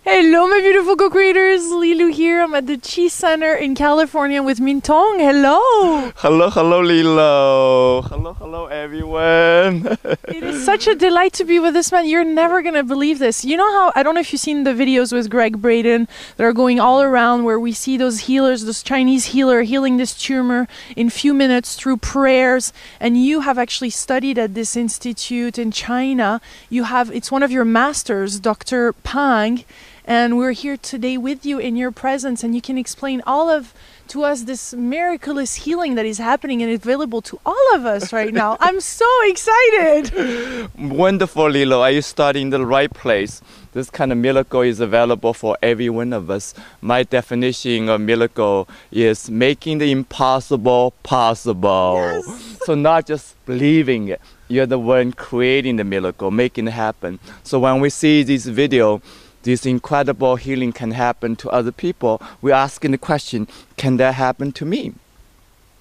Hello, my beautiful co-creators. Lilu here. I'm at the Chi Center in California with Mingtong. Hello. Hello, Lilo. Hello, everyone. It is such a delight to be with this man. You're never going to believe this. You know how, I don't know if you've seen the videos with Greg Braden that are going all around where we see those healers, those Chinese healer healing this tumor in few minutes through prayers. And you have actually studied at this institute in China. It's one of your masters, Dr. Pang. And we're here today with you in your presence, and you can explain to us this miraculous healing that is happening and available to all of us right now. I'm so excited. Wonderful, Lilo. Are you starting in the right place? This kind of miracle is available for every one of us. My definition of miracle is making the impossible possible. Yes. So not just believing it. You're the one creating the miracle, making it happen. So when we see this video, this incredible healing can happen to other people, we're asking the question, can that happen to me?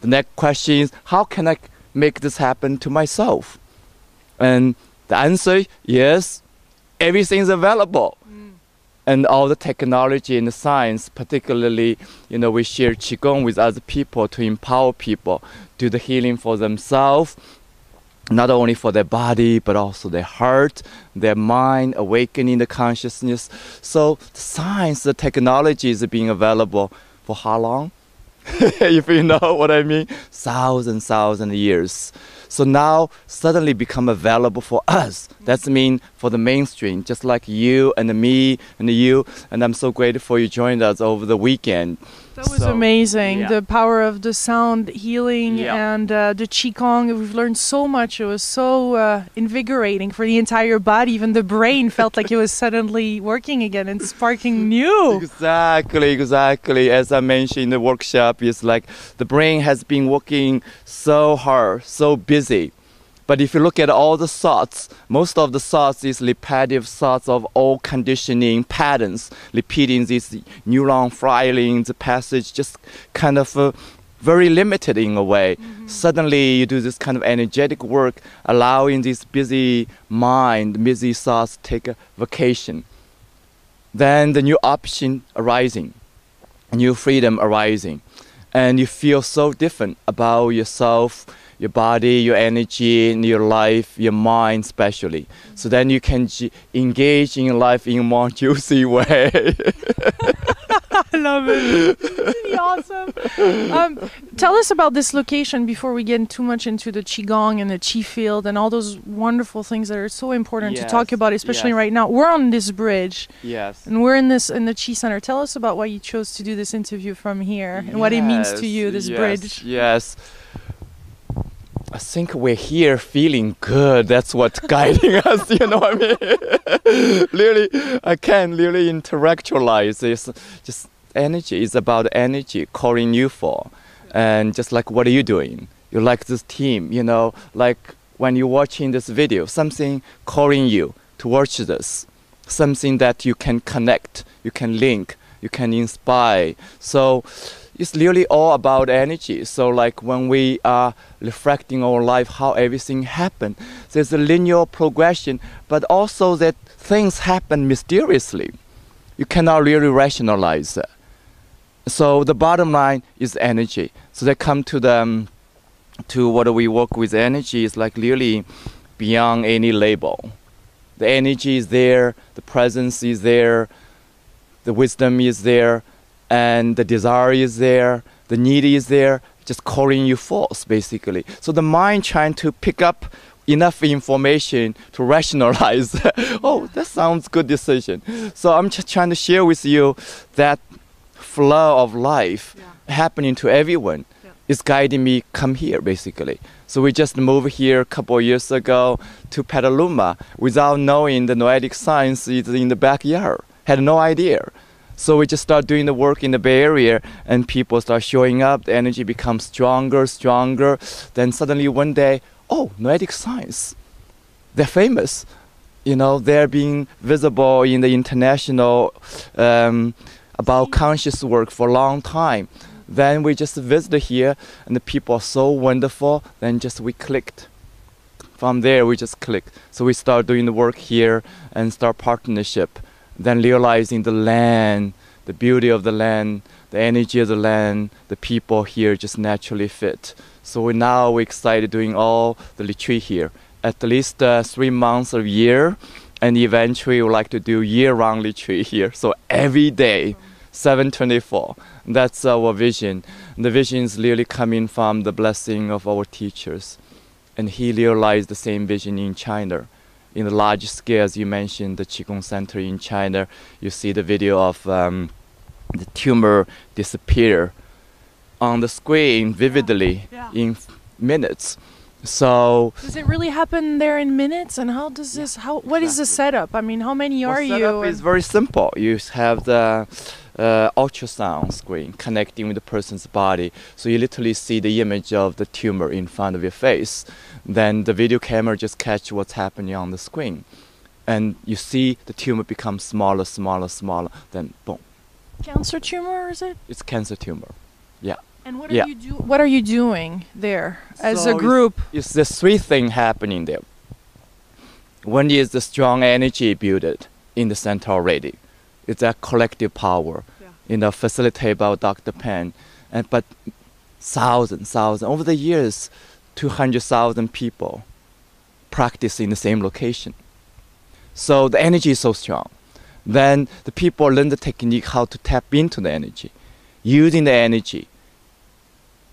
The next question is, how can I make this happen to myself? And the answer is, yes, everything's available. And all the technology and the science, particularly, we share Qigong with other people to empower people, do the healing for themselves, not only for their body, but also their heart, their mind, awakening the consciousness. So the science, the technology is being available for how long? If you know what I mean, thousands years. So now suddenly become available for us. That's mean for the mainstream, just like you and me and you. And I'm so grateful you joined us over the weekend. That was amazing. Yeah. The power of the sound healing and the Qigong. We've learned so much. It was so invigorating for the entire body. Even the brain felt like it was suddenly working again and sparking new. Exactly. As I mentioned in the workshop, it's like the brain has been working so hard, so busy. But if you look at all the thoughts, most of the thoughts is repetitive thoughts of old conditioning patterns, repeating these neuron firing, the passage, just kind of very limited in a way. Suddenly you do this kind of energetic work, allowing this busy mind, busy thoughts take a vacation. Then the new option arising, new freedom arising. And you feel so different about yourself, your body, your energy, your life, your mind especially. So then you can engage in life in a more juicy way. I love it. It's really awesome. Tell us about this location before we get too much into the Qigong and the ChiField and all those wonderful things that are so important to talk about, especially right now. We're on this bridge. Yes. And we're in the Chi Center. Tell us about why you chose to do this interview from here and what it means to you, this bridge. Yes. I think we're here feeling good. That's what's guiding us, you know what I mean? Really, I can't really intellectualize this. Just energy is about energy calling you for. And just like, what are you doing? You like this team, like when you're watching this video, something calling you towards this. Something that you can connect, you can link, you can inspire. So it's really all about energy. So like when we are reflecting our life, how everything happened, there's a linear progression, but also that things happen mysteriously. You cannot really rationalize it. So the bottom line is energy. So they come to what we work with energy is like really beyond any label. The energy is there, the presence is there, the wisdom is there, and the desire is there, the need is there, just calling you forth, basically. So the mind trying to pick up enough information to rationalize, oh, that sounds good decision. So I'm just trying to share with you that flow of life happening to everyone is guiding me come here, basically. So we just moved here a couple of years ago to Petaluma without knowing the noetic science is in the backyard. Had no idea. So we just start doing the work in the Bay Area and people start showing up, the energy becomes stronger. Then suddenly one day, oh, noetic science, they're famous. They're being visible in the international about conscious work for a long time. Then we just visited here and the people are so wonderful, then we clicked. From there we just clicked. So we start doing the work here and start partnership. then realizing the land, the beauty of the land, the energy of the land, the people here just naturally fit. So we're excited doing all the retreat here, at least 3 months a year, and eventually we would like to do year-round retreat here. So every day, 7/24. That's our vision. The vision is really coming from the blessing of our teachers. And he realized the same vision in China. In the large scale, as you mentioned, the Qigong Center in China, you see the video of the tumor disappear on the screen vividly in minutes. So does it really happen there in minutes? And how does this? What is the setup? I mean, how many are you? The setup is very simple. You have the ultrasound screen connecting with the person's body, so you literally see the image of the tumor in front of your face. Then the video camera just catch what's happening on the screen, and you see the tumor become smaller, smaller, smaller. Then boom. Cancer tumor, is it? It's cancer tumor. Yeah. And what are you doing there as a group? It's the 3 things happening there. One is the strong energy built in the center already. It's that collective power, facilitated by Dr. Pan. But thousands, over the years, 200,000 people practice in the same location. So the energy is so strong. Then the people learn the technique how to tap into the energy, using the energy,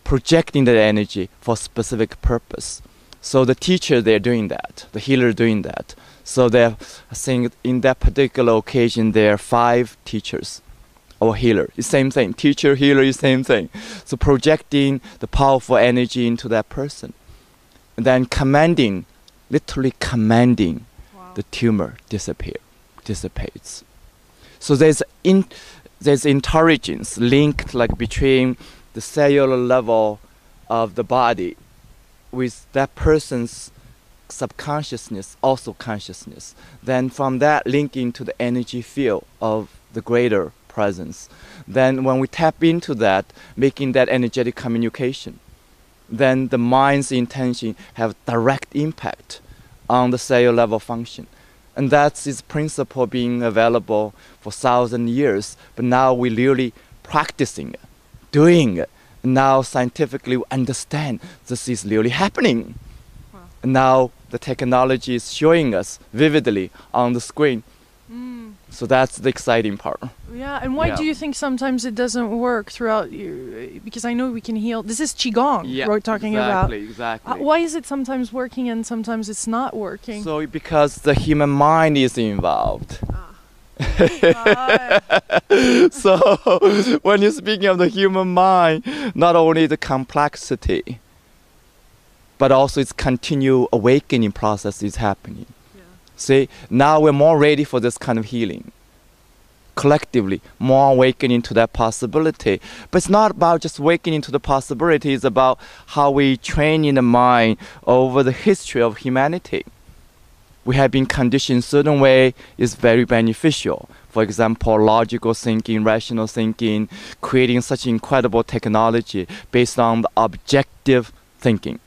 projecting the energy for a specific purpose. So the teacher, they're doing that. The healer doing that. So I think in that particular occasion, there are 5 teachers or healer. It's same thing. Teacher, healer is same thing. So projecting the powerful energy into that person. And then literally commanding the tumor dissipates. So there's intelligence linked between the cellular level of the body with that person's subconsciousness, also consciousness. Then from that linking to the energy field of the greater presence. Then when we tap into that, making that energetic communication, then the mind's intention have direct impact on the cellular level function. And that's its principle being available for 1,000 years. But now we're really practicing it, doing it. And now scientifically we understand this is really happening. Wow. And now the technology is showing us vividly on the screen. So that's the exciting part. Yeah, and why do you think sometimes it doesn't work throughout you? Because I know we can heal. This is Qigong we're talking about. Exactly. Why is it sometimes working and sometimes it's not working? So because the human mind is involved. So when you're speaking of the human mind, not only the complexity, but also its continual awakening process is happening. See, now we're more ready for this kind of healing. Collectively, more awakening to that possibility. But it's not about just awakening to the possibility, it's about how we train in the mind over the history of humanity. We have been conditioned certain way is very beneficial. For example, logical thinking, rational thinking, creating such incredible technology based on the objective thinking.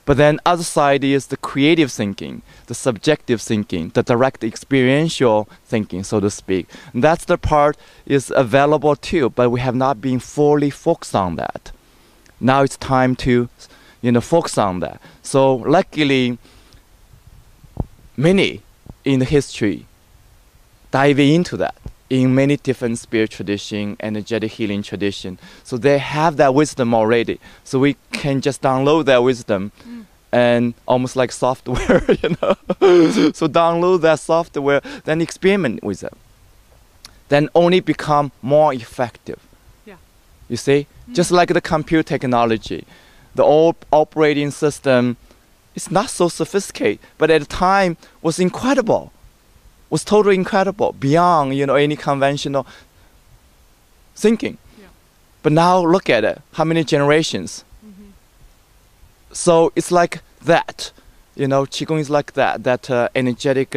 But then other side is the creative thinking, the subjective thinking, the direct experiential thinking, so to speak. And that's the part is available too, but we have not been fully focused on that. Now it's time to, focus on that. So luckily, many in the history dive into that in many different spirit tradition, energetic healing tradition. So they have that wisdom already. So we can just download that wisdom and almost like software, So download that software, then experiment with it. Then only become more effective. Yeah. You see? Just like the computer technology. The old operating system is not so sophisticated, but at the time was incredible. Was totally incredible, beyond any conventional thinking. Yeah. But now look at it, how many generations? So it's like that, Qigong is like that energetic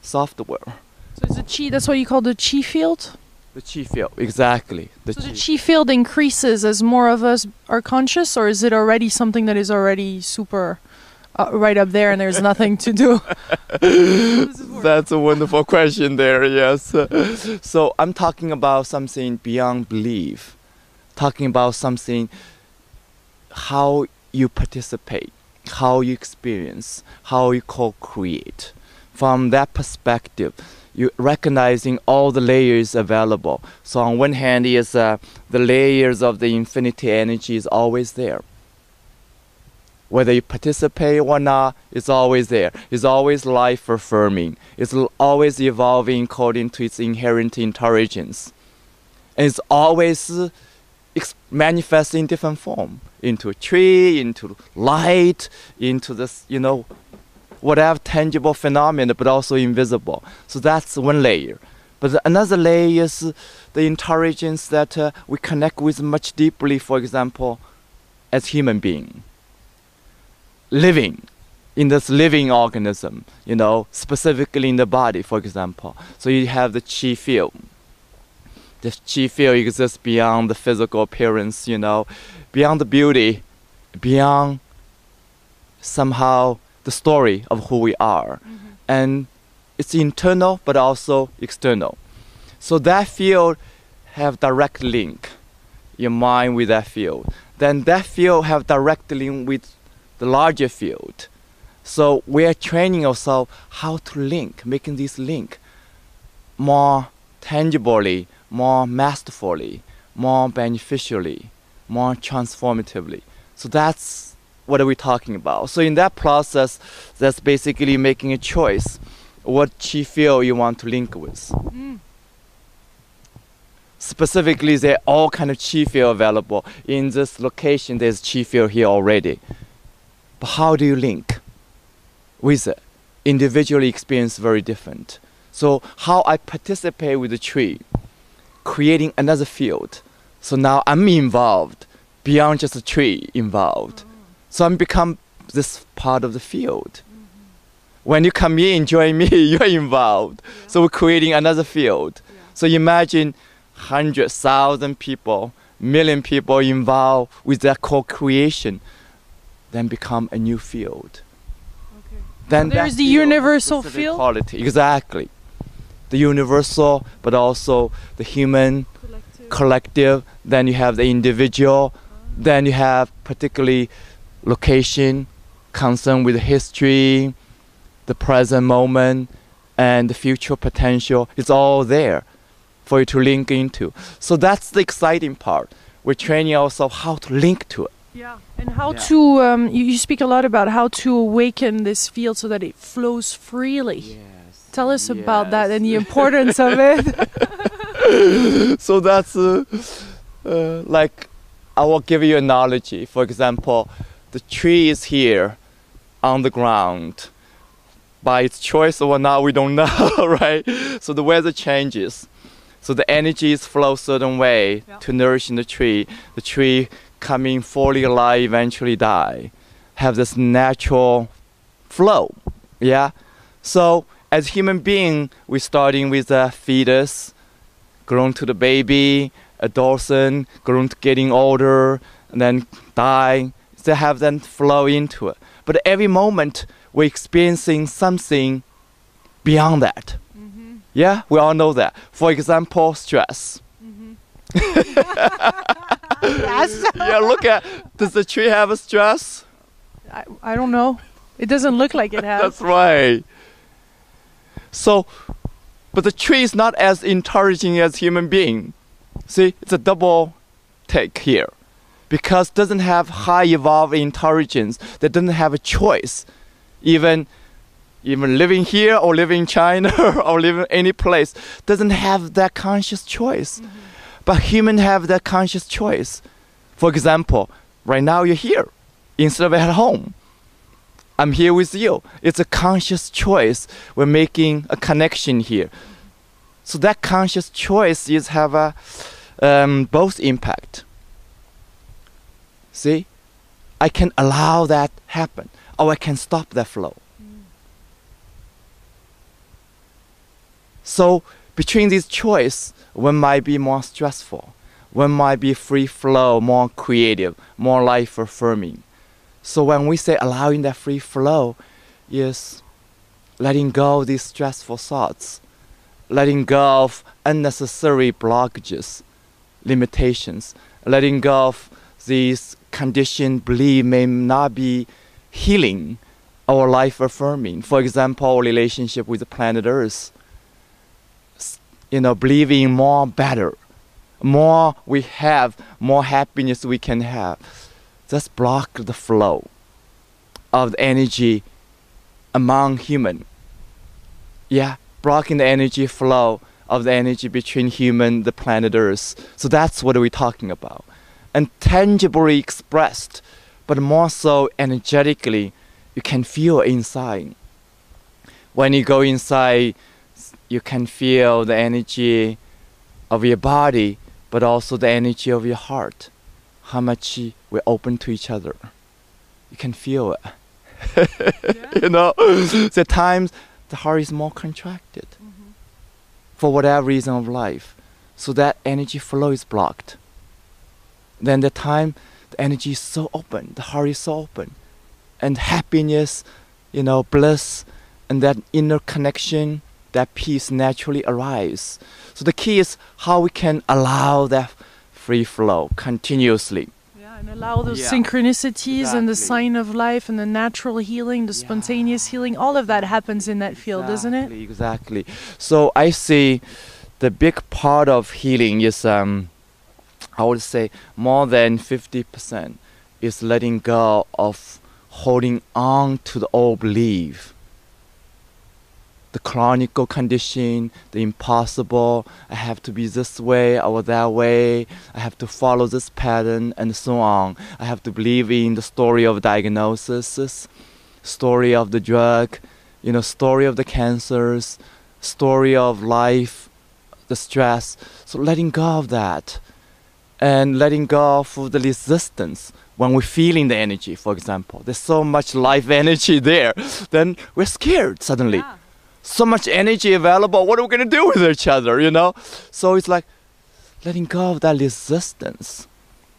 software. So it's a Qi, that's what you call the Qi field? The Qi field, exactly. So the Qi field increases as more of us are conscious, or is it already something that is already super right up there and there's nothing to do? That's a wonderful question there, yes. So I'm talking about something beyond belief, talking about something, how you participate, how you experience, how you co-create. From that perspective, you recognizing all the layers available. So on one hand is the layers of the infinity energy is always there. Whether you participate or not, it's always there. It's always life affirming. It's always evolving according to its inherent intelligence. And it's always manifesting in different form. Into a tree, into light, into this, whatever tangible phenomena, but also invisible. So that's one layer. But another layer is the intelligence that we connect with much deeply, for example, as human being. Living in this living organism, specifically in the body, for example. So you have the chi field. The chi field exists beyond the physical appearance, beyond the beauty, beyond somehow the story of who we are. Mm-hmm. And it's internal, but also external. So that field have direct link, your mind with that field. Then that field have direct link with the larger field. So we are training ourselves how to link, making this link more tangibly, more masterfully, more beneficially, more transformatively. So that's what are we talking about. So in that process, that's basically making a choice what chi field you want to link with. Mm. Specifically, there are all kind of chi field available. In this location, there's chi field here already. But how do you link with it? Individually experience very different. So how I participate with the tree, creating another field. So now I'm involved beyond just the tree involved. Mm-hmm. So I'm become this part of the field. Mm-hmm. When you come here and join me, you're involved. Yeah. So we're creating another field. Yeah. So imagine 100,000 people, million people involved with that co-creation. Then become a new field. Okay. Then there's the universal field. Quality. Exactly. The universal, but also the human, collective. Then you have the individual. Then you have particularly location, concern with history, the present moment, and the future potential. It's all there for you to link into. So that's the exciting part. We're training ourselves how to link to it. Yeah, and how to, you speak a lot about how to awaken this field so that it flows freely. Yes. Tell us about that and the importance of it. So that's like, I will give you an analogy. For example, the tree is here on the ground. By its choice or not, we don't know, right? So the weather changes. So the energies flow a certain way to nourish the tree. The tree coming fully alive, eventually die, have this natural flow. Yeah. So as human being, we're starting with a fetus, grown to the baby, adolescent, grown to getting older, and then die. They have then flow into it. But every moment we're experiencing something beyond that. Mm-hmm. Yeah, we all know that. For example, stress. Mm-hmm. Yes. Yeah, look at, does the tree have a stress? I don't know. It doesn't look like it has. That's right. So, but the tree is not as encouraging as human being. See, it's a double take here. Because it doesn't have high evolved intelligence, that doesn't have a choice. Even living here or living in China or living any place, doesn't have that conscious choice. Mm-hmm. But humans have that conscious choice. For example, right now you're here instead of at home. I'm here with you. It's a conscious choice. We're making a connection here. So that conscious choice is have a both impact. See, I can allow that happen, or I can stop that flow. So between these choice, one might be more stressful, one might be free flow, more creative, more life affirming. So when we say allowing that free flow, is letting go of these stressful thoughts, letting go of unnecessary blockages, limitations, letting go of these conditioned beliefs may not be healing or life affirming. For example, our relationship with the planet Earth, believing more better, more we have, more happiness we can have. Just block the flow of the energy among human. Yeah, blocking the energy flow of the energy between human, the planet Earth. So that's what we're talking about. And tangibly expressed, but more so energetically, you can feel inside. When you go inside, you can feel the energy of your body, but also the energy of your heart. How much we're open to each other. You can feel it. Yeah. At times the heart is more contracted for whatever reason of life. So that energy flow is blocked. Then the time the energy is so open, the heart is so open. And happiness, bliss, and that inner connection, that peace naturally arrives. So the key is how we can allow that free flow continuously. Yeah, and allow those synchronicities and the sign of life and the natural healing, the spontaneous healing, all of that happens in that field, doesn't it? Exactly. So I see the big part of healing is, I would say, more than 50% is letting go of holding on to the old belief. The chronic condition, the impossible, I have to be this way or that way, I have to follow this pattern, and so on. I have to believe in the story of diagnosis, story of the drug, story of the cancers, story of life, the stress. So letting go of that, and letting go of the resistance. When we're feeling the energy, for example, there's so much life energy there, then we're scared suddenly. Yeah. So much energy available, what are we going to do with each other, So it's like letting go of that resistance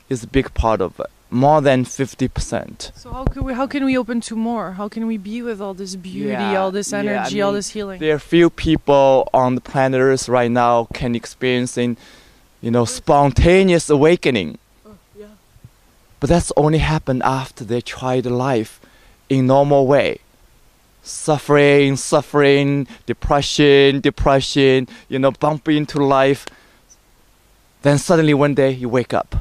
is a big part of it, more than 50%. So how can we open to more? How can we be with all this beauty, all this energy, all this healing? There are few people on the planet Earth right now can experience spontaneous awakening. But that's only happened after they tried life in normal way. Suffering, depression, bump into life. Then suddenly one day you wake up.